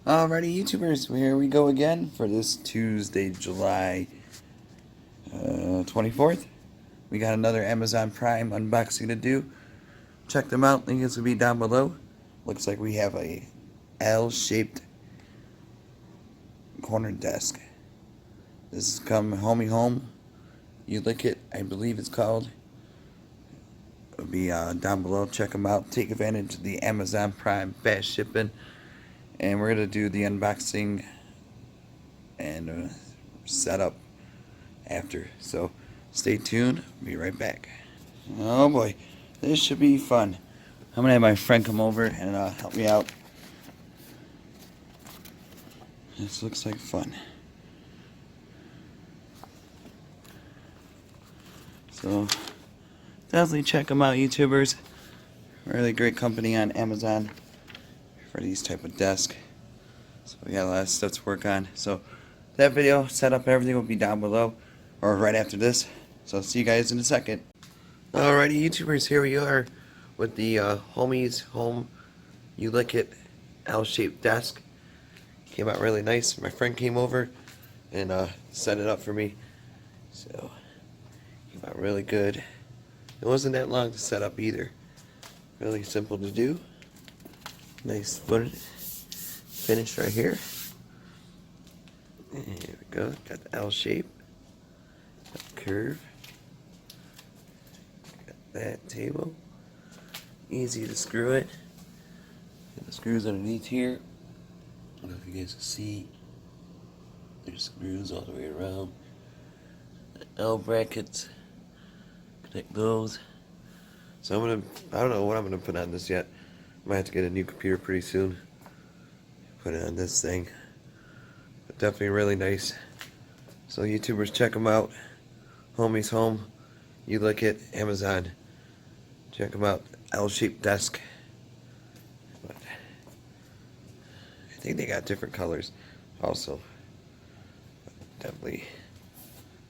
Alrighty, YouTubers, here we go again for this Tuesday, July 24th. We got another Amazon Prime unboxing to do. Check them out. Link is going to be down below. Looks like we have a L-shaped corner desk. This is come Home. ULIKIT, I believe it's called. It'll be down below. Check them out. Take advantage of the Amazon Prime fast shipping. And we're going to do the unboxing and setup after. So stay tuned. Be right back. Oh boy, this should be fun. I'm going to have my friend come over and help me out. This looks like fun. So definitely check them out, YouTubers. Really great company on Amazon for these type of desk. So we got a lot of stuff to work on. So that video, setup, everything will be down below or right after this. So I'll see you guys in a second. Alrighty, YouTubers, here we are with the Homies Home ULIKIT L-shaped desk. Came out really nice. My friend came over and set it up for me. So came out really good. It wasn't that long to set up either. Really simple to do. Nice finish right here. And here we go. Got the L shape. Got the curve. Got that table. Easy to screw it. Got the screws underneath here. I don't know if you guys can see. There's screws all the way around. The L brackets. Connect those. So I don't know what I'm gonna put on this yet. Might have to get a new computer pretty soon. Put it on this thing. But definitely really nice. So YouTubers, check them out. Homies Home, ULIKIT, Amazon. Check them out. L-shaped desk. But I think they got different colors also. But definitely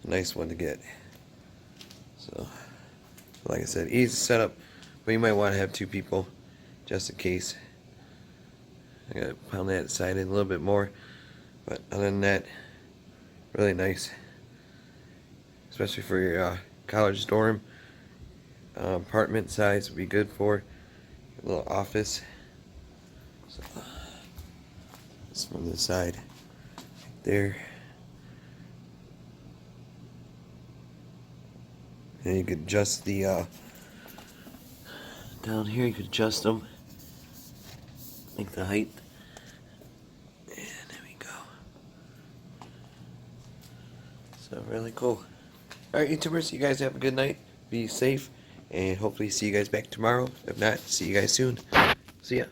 a nice one to get. So, like I said, easy setup, but you might want to have two people just in case. I gotta pound that side in a little bit more, but other than that, really nice, especially for your college dorm. Apartment size would be good for a little office. So this from the side right there, and you could adjust the down here. You could adjust them. Make the height, and there we go. So really cool. Alright, YouTubers, you guys have a good night, be safe, and hopefully see you guys back tomorrow. If not, see you guys soon. See ya.